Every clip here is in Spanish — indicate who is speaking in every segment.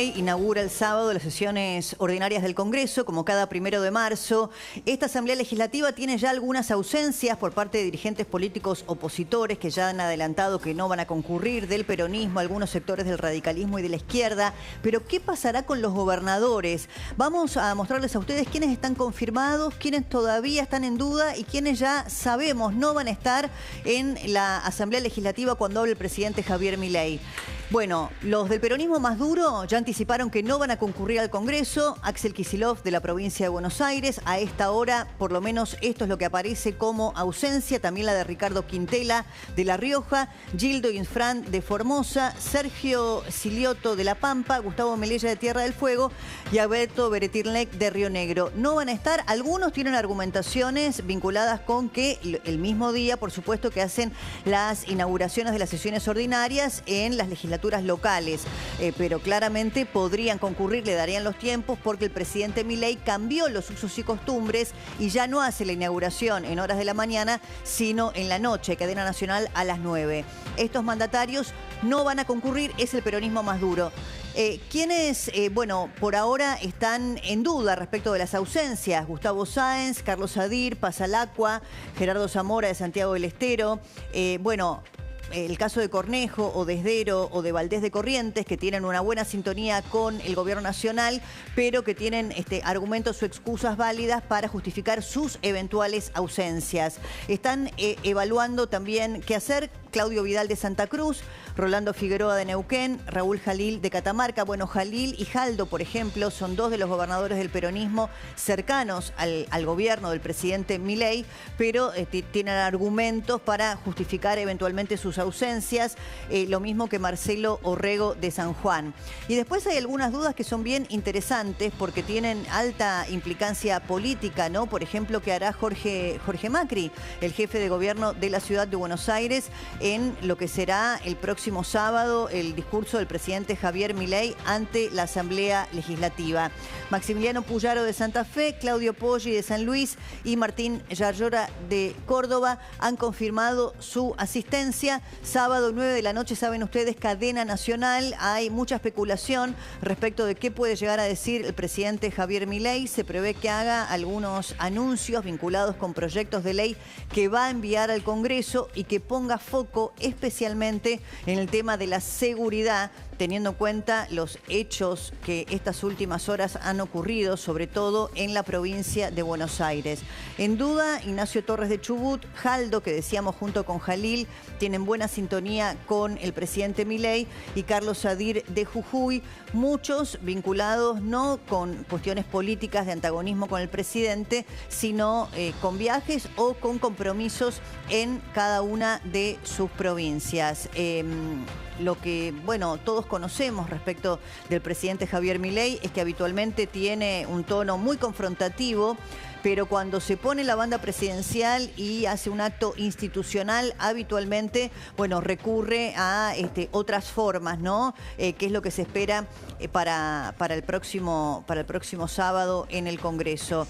Speaker 1: Inaugura el sábado las sesiones ordinarias del Congreso, como cada 1 de marzo. Esta Asamblea Legislativa tiene ya algunas ausencias por parte de dirigentes políticos opositores que ya han adelantado que no van a concurrir, del peronismo, algunos sectores del radicalismo y de la izquierda. Pero, ¿qué pasará con los gobernadores? Vamos a mostrarles a ustedes quiénes están confirmados, quiénes todavía están en duda y quiénes ya sabemos no van a estar en la Asamblea Legislativa cuando hable el presidente Javier Milei. Bueno, los del peronismo más duro ya anticiparon que no van a concurrir al Congreso. Axel Kicillof, de la provincia de Buenos Aires, a esta hora, por lo menos esto es lo que aparece como ausencia. También la de Ricardo Quintela, de La Rioja, Gildo Infran, de Formosa, Sergio Silioto, de La Pampa, Gustavo Melella, de Tierra del Fuego, y Alberto Beretirnec, de Río Negro. No van a estar. Algunos tienen argumentaciones vinculadas con que el mismo día, por supuesto, que hacen las inauguraciones de las sesiones ordinarias en las legislaturas locales, pero claramente podrían concurrir, le darían los tiempos, porque el presidente Milei cambió los usos y costumbres y ya no hace la inauguración en horas de la mañana, sino en la noche, cadena nacional a las 9. Estos mandatarios no van a concurrir, es el peronismo más duro. ¿Quiénes, bueno, por ahora están en duda respecto de las ausencias? Gustavo Sáenz, Carlos Adir, Pasalacqua, Gerardo Zamora, de Santiago del Estero. Bueno, el caso de Cornejo o de Esdero o de Valdés de Corrientes, que tienen una buena sintonía con el gobierno nacional, pero que tienen argumentos o excusas válidas para justificar sus eventuales ausencias. Están evaluando también qué hacer Claudio Vidal, de Santa Cruz, Rolando Figueroa, de Neuquén, Raúl Jalil, de Catamarca. Bueno, Jalil y Jaldo, por ejemplo, son dos de los gobernadores del peronismo cercanos al gobierno del presidente Milei, pero tienen argumentos para justificar eventualmente sus ausencias, lo mismo que Marcelo Orrego, de San Juan. Y después hay algunas dudas que son bien interesantes porque tienen alta implicancia política, ¿no? Por ejemplo, ¿qué hará Jorge Macri, el jefe de gobierno de la ciudad de Buenos Aires, en lo que será el próximo sábado el discurso del presidente Javier Milei ante la Asamblea Legislativa? Maximiliano Puyaro, de Santa Fe, Claudio Poggi, de San Luis, y Martín Yarlora, de Córdoba, han confirmado su asistencia. Sábado 9 de la noche, saben ustedes, cadena nacional. Hay mucha especulación respecto de qué puede llegar a decir el presidente Javier Milei. Se prevé que haga algunos anuncios vinculados con proyectos de ley que va a enviar al Congreso y que ponga foco especialmente en el tema de la seguridad, teniendo en cuenta los hechos que estas últimas horas han ocurrido, sobre todo en la provincia de Buenos Aires. En duda, Ignacio Torres, de Chubut, Jaldo, que decíamos junto con Jalil, tienen buena sintonía con el presidente Milei, y Carlos Adir, de Jujuy, muchos vinculados no con cuestiones políticas de antagonismo con el presidente, sino con viajes o con compromisos en cada una de sus provincias. Lo que, bueno, todos conocemos respecto del presidente Javier Milei es que habitualmente tiene un tono muy confrontativo, pero cuando se pone la banda presidencial y hace un acto institucional, habitualmente, bueno, recurre a otras formas, ¿no? Que es lo que se espera para el próximo sábado en el Congreso.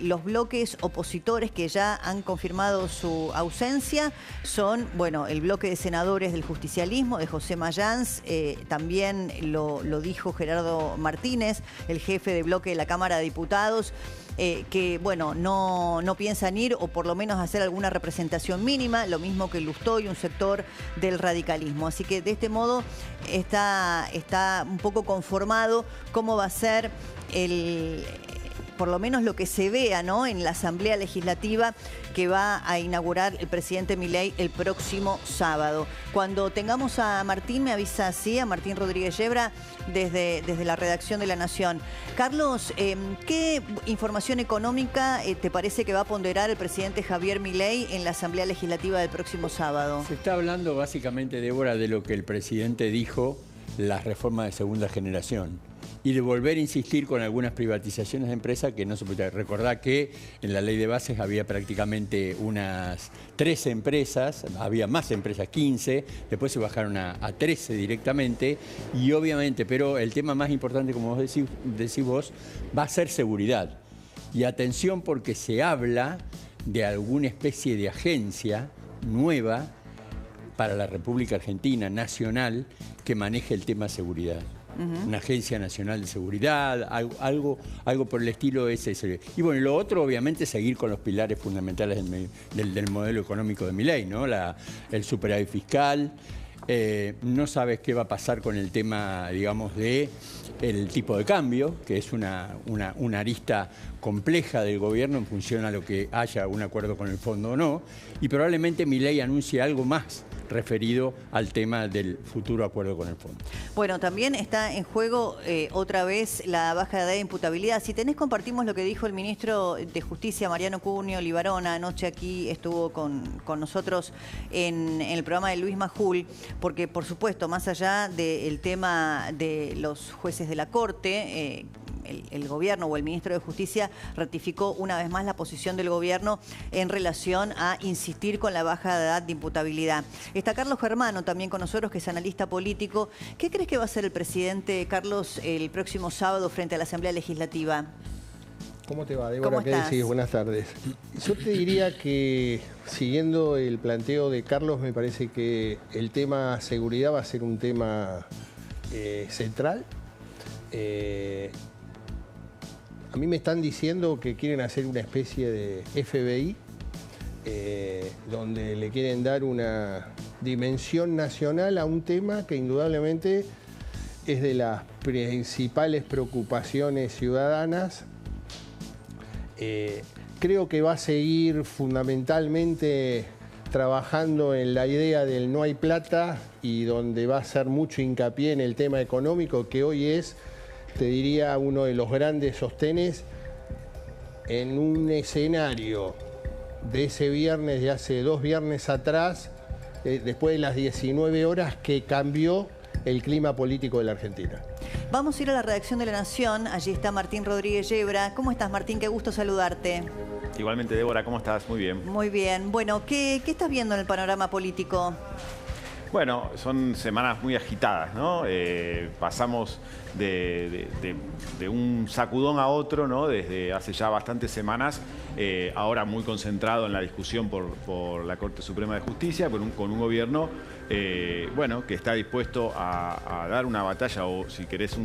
Speaker 1: Los bloques opositores que ya han confirmado su ausencia son, bueno, el bloque de senadores del justicialismo, de José Mayans, también lo dijo Gerardo Martínez, el jefe de bloque de la Cámara de Diputados, que, bueno, no piensan ir, o por lo menos hacer alguna representación mínima, lo mismo que Lustó y un sector del radicalismo. Así que de este modo está un poco conformado cómo va a ser por lo menos lo que se vea, ¿no?, en la Asamblea Legislativa que va a inaugurar el presidente Milei el próximo sábado. Cuando tengamos a Martín, me avisa así, a Martín Rodríguez Yebra, desde la redacción de La Nación. Carlos, ¿qué información económica te parece que va a ponderar el presidente Javier Milei en la Asamblea Legislativa del próximo sábado?
Speaker 2: Se está hablando básicamente, Débora, de lo que el presidente dijo, las reformas de segunda generación, y de volver a insistir con algunas privatizaciones de empresas que no se puede. Recordar que en la ley de bases había prácticamente unas 13 empresas, había más empresas, 15, después se bajaron a 13 directamente, y obviamente, pero el tema más importante, como vos decís vos, va a ser seguridad. Y atención, porque se habla de alguna especie de agencia nueva para la República Argentina, nacional, que maneje el tema seguridad. una agencia nacional de seguridad, algo por el estilo ese. Y bueno, lo otro, obviamente, seguir con los pilares fundamentales del modelo económico de Milei, ¿no? El superávit fiscal. No sabes qué va a pasar con el tema, digamos, el tipo de cambio, que es una arista compleja del gobierno en función a lo que haya un acuerdo con el fondo o no. Y probablemente Milei anuncie algo más referido al tema del futuro acuerdo con el fondo.
Speaker 1: Bueno, también está en juego otra vez la baja de edad de imputabilidad. Si tenés, compartimos lo que dijo el ministro de Justicia, Mariano Cunio Libarona. Anoche aquí estuvo con nosotros en el programa de Luis Majul, porque por supuesto, más allá del tema de los jueces de la Corte, el gobierno o el ministro de Justicia ratificó una vez más la posición del gobierno en relación a insistir con la baja de edad de imputabilidad. Está Carlos Germano también con nosotros, que es analista político. ¿Qué crees que va a hacer el presidente, Carlos, el próximo sábado frente a la Asamblea Legislativa?
Speaker 3: ¿Cómo te va, Débora? ¿Qué decís? Buenas tardes. Yo te diría que, siguiendo el planteo de Carlos, me parece que el tema seguridad va a ser un tema central. A mí me están diciendo que quieren hacer una especie de FBI, donde le quieren dar una dimensión nacional a un tema que indudablemente es de las principales preocupaciones ciudadanas. Creo que va a seguir fundamentalmente trabajando en la idea del no hay plata y donde va a hacer mucho hincapié en el tema económico, que hoy es, te diría, uno de los grandes sostenes en un escenario de ese viernes, de hace 2 viernes atrás, después de las 19 horas, que cambió el clima político de la Argentina.
Speaker 1: Vamos a ir a la redacción de La Nación. Allí está Martín Rodríguez Yebra. ¿Cómo estás, Martín? Qué gusto saludarte.
Speaker 4: Igualmente, Débora, ¿cómo estás? Muy bien.
Speaker 1: Muy bien. Bueno, ¿qué estás viendo en el panorama político?
Speaker 4: Bueno, son semanas muy agitadas, ¿no? Pasamos de un sacudón a otro, ¿no? Desde hace ya bastantes semanas, ahora muy concentrado en la discusión por la Corte Suprema de Justicia, con un gobierno, bueno, que está dispuesto a dar una batalla, o si querés,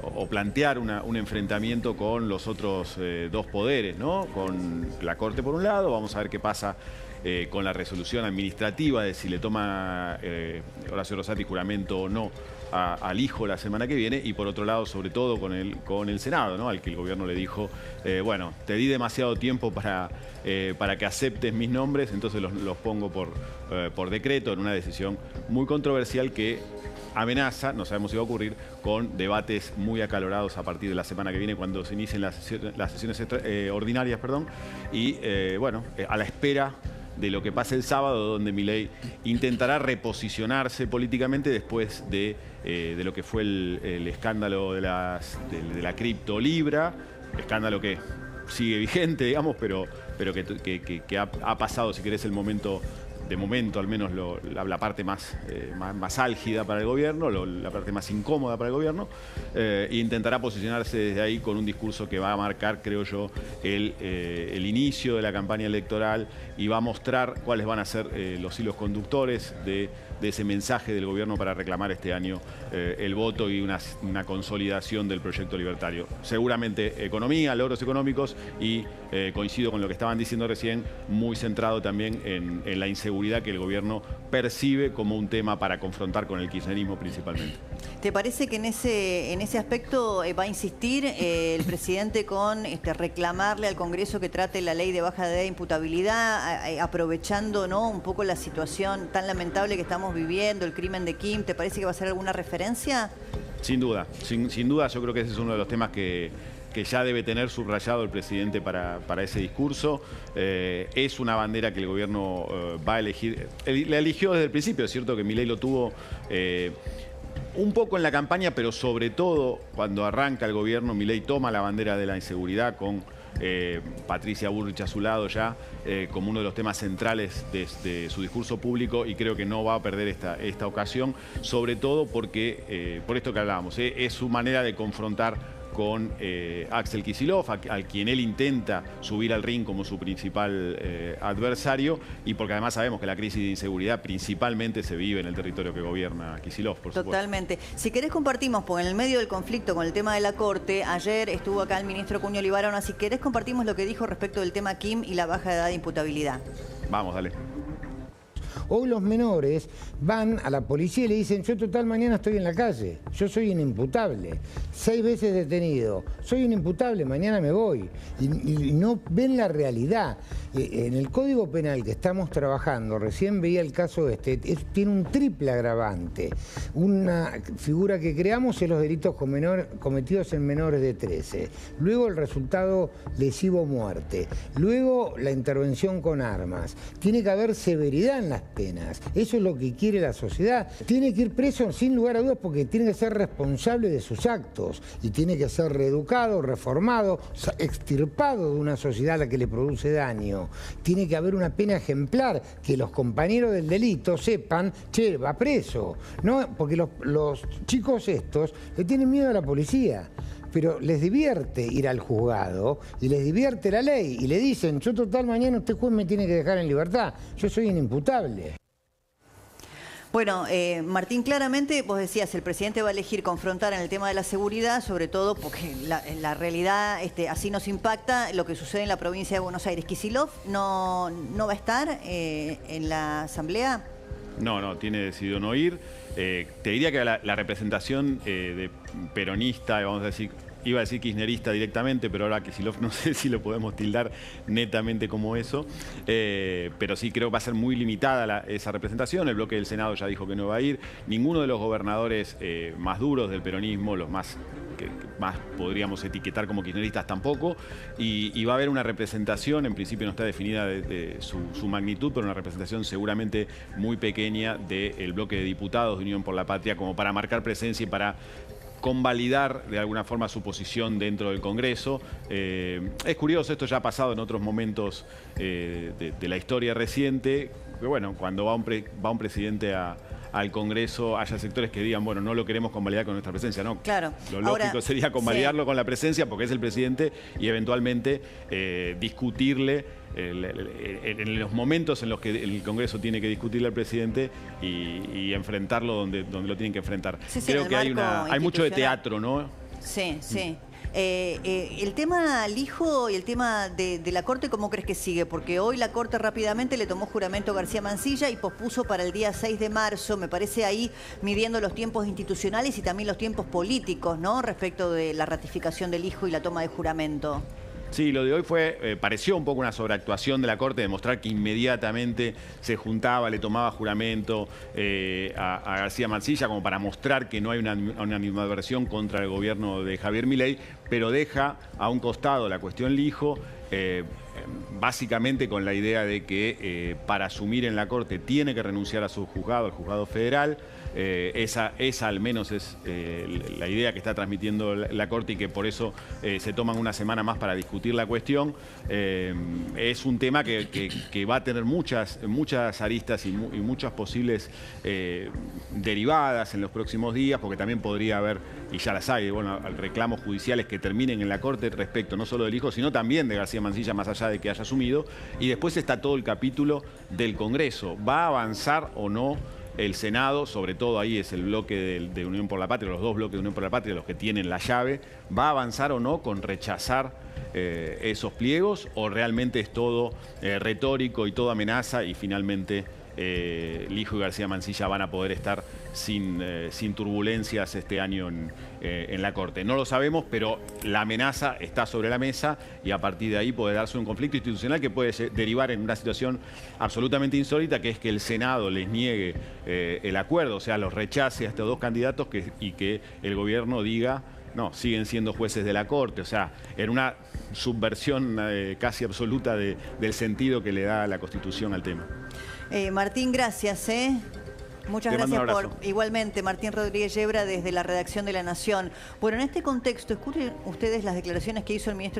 Speaker 4: o plantear un enfrentamiento con los otros 2 poderes, ¿no? Con la Corte por un lado, vamos a ver qué pasa con la resolución administrativa de si le toma Horacio Rosati juramento o no al hijo la semana que viene, y por otro lado, sobre todo, con el Senado, ¿no? Al que el gobierno le dijo, bueno, te di demasiado tiempo para que aceptes mis nombres, entonces los pongo por decreto, en una decisión muy controversial que amenaza, no sabemos si va a ocurrir, con debates muy acalorados a partir de la semana que viene, cuando se inicien las sesiones ordinarias, y bueno, a la espera de lo que pase el sábado, donde Milei intentará reposicionarse políticamente después de lo que fue el escándalo de la criptolibra, escándalo que sigue vigente, digamos, pero que ha pasado, si querés, el momento, de momento al menos, la parte más álgida para el gobierno, la parte más incómoda para el gobierno, e intentará posicionarse desde ahí con un discurso que va a marcar, creo yo, el inicio de la campaña electoral, y va a mostrar cuáles van a ser los hilos conductores de ese mensaje del gobierno para reclamar este año el voto y una consolidación del proyecto libertario. Seguramente economía, logros económicos, y coincido con lo que estaban diciendo recién, muy centrado también en la inseguridad que el gobierno percibe como un tema para confrontar con el kirchnerismo principalmente.
Speaker 1: ¿Te parece que en ese aspecto va a insistir el presidente con reclamarle al Congreso que trate la ley de baja de edad de imputabilidad, aprovechando, ¿no?, un poco la situación tan lamentable que estamos viviendo, el crimen de Kim? ¿Te parece que va a ser alguna referencia?
Speaker 4: Sin duda, sin duda, yo creo que ese es uno de los temas que ya debe tener subrayado el presidente para ese discurso. Es una bandera que el gobierno va a elegir. La eligió desde el principio, es cierto que Milei lo tuvo un poco en la campaña, pero sobre todo cuando arranca el gobierno, Milei toma la bandera de la inseguridad con Patricia Bullrich a su lado ya, como uno de los temas centrales de su discurso público, y creo que no va a perder esta ocasión, sobre todo porque, por esto que hablábamos, es su manera de confrontar con Axel Kicillof, al quien él intenta subir al ring como su principal adversario, y porque además sabemos que la crisis de inseguridad principalmente se vive en el territorio que gobierna Kicillof, por supuesto.
Speaker 1: Totalmente. Si querés compartimos, porque en el medio del conflicto con el tema de la Corte, ayer estuvo acá el ministro Cuño Libarona, si querés compartimos lo que dijo respecto del tema Kim y la baja edad de imputabilidad.
Speaker 4: Vamos, dale.
Speaker 5: Hoy los menores van a la policía y le dicen, yo total mañana estoy en la calle, yo soy inimputable, 6 veces detenido, soy inimputable, mañana me voy. Y no ven la realidad. En el Código Penal que estamos trabajando, recién veía el caso tiene un triple agravante. Una figura que creamos es los delitos cometidos en menores de 13. Luego el resultado lesivo muerte. Luego la intervención con armas. Tiene que haber severidad en las penas. Eso es lo que quiere la sociedad. Tiene que ir preso sin lugar a dudas porque tiene que ser responsable de sus actos y tiene que ser reeducado, reformado, extirpado de una sociedad a la que le produce daño. Tiene que haber una pena ejemplar, que los compañeros del delito sepan, che, va preso. ¿No? Porque los chicos estos le tienen miedo a la policía. Pero les divierte ir al juzgado y les divierte la ley y le dicen, yo total mañana este juez me tiene que dejar en libertad, yo soy inimputable.
Speaker 1: Bueno, Martín, claramente vos decías, el presidente va a elegir confrontar en el tema de la seguridad, sobre todo porque la realidad así nos impacta lo que sucede en la provincia de Buenos Aires. ¿Kicillof no va a estar en la asamblea?
Speaker 4: No, tiene decidido no ir. Te diría que la representación de peronista, vamos a decir, iba a decir kirchnerista directamente, pero ahora Kicillof no sé si lo podemos tildar netamente como eso. Pero sí creo que va a ser muy limitada esa representación. El bloque del Senado ya dijo que no va a ir. Ninguno de los gobernadores más duros del peronismo, los más que más podríamos etiquetar como kirchneristas tampoco, y va a haber una representación, en principio no está definida de su magnitud, pero una representación seguramente muy pequeña del bloque de diputados de Unión por la Patria, como para marcar presencia y para convalidar de alguna forma su posición dentro del Congreso. Es curioso, esto ya ha pasado en otros momentos de la historia reciente, que bueno, cuando va un presidente al Congreso haya sectores que digan, bueno, no lo queremos convalidar con nuestra presencia, ¿no?
Speaker 1: Claro.
Speaker 4: Lo lógico sería convalidarlo con la presencia porque es el presidente y eventualmente discutirle en los momentos en los que el Congreso tiene que discutirle al presidente y enfrentarlo donde lo tienen que enfrentar.
Speaker 1: Sí,
Speaker 4: creo que hay mucho de teatro, ¿no?
Speaker 1: Sí, sí. El tema Lijo y el tema de la Corte, ¿cómo crees que sigue? Porque hoy la Corte rápidamente le tomó juramento a García Mansilla y pospuso para el día 6 de marzo, me parece ahí midiendo los tiempos institucionales y también los tiempos políticos, ¿no? Respecto de la ratificación del Lijo y la toma de juramento.
Speaker 4: Sí, lo de hoy pareció un poco una sobreactuación de la Corte, demostrar que inmediatamente se juntaba, le tomaba juramento a García Mansilla como para mostrar que no hay una animadversión contra el gobierno de Javier Milei, pero deja a un costado la cuestión Lijo, básicamente con la idea de que para asumir en la Corte tiene que renunciar a su juzgado, el juzgado federal. Esa al menos es la idea que está transmitiendo la Corte y que por eso se toman una semana más para discutir la cuestión. Es un tema que va a tener muchas aristas y muchas posibles derivadas en los próximos días, porque también podría haber, y ya las hay, bueno, reclamos judiciales que terminen en la Corte respecto no solo del Hijo, sino también de García Mansilla, más allá de que haya asumido. Y después está todo el capítulo del Congreso. ¿Va a avanzar o no el Senado? Sobre todo ahí es el bloque de Unión por la Patria, los dos bloques de Unión por la Patria, los que tienen la llave. ¿Va a avanzar o no con rechazar esos pliegos? ¿O realmente es todo retórico y todo amenaza y finalmente Lijo y García Mansilla van a poder estar sin turbulencias este año en la Corte? No lo sabemos, pero la amenaza está sobre la mesa y a partir de ahí puede darse un conflicto institucional que puede derivar en una situación absolutamente insólita, que es que el Senado les niegue el acuerdo, o sea, los rechace a estos dos candidatos y que el gobierno diga, no, siguen siendo jueces de la Corte, o sea, en una subversión casi absoluta del sentido que le da la Constitución al tema.
Speaker 1: Martín, gracias. Muchas gracias por... Igualmente, Martín Rodríguez Yebra desde la redacción de La Nación. Bueno, en este contexto, escuchen ustedes las declaraciones que hizo el ministro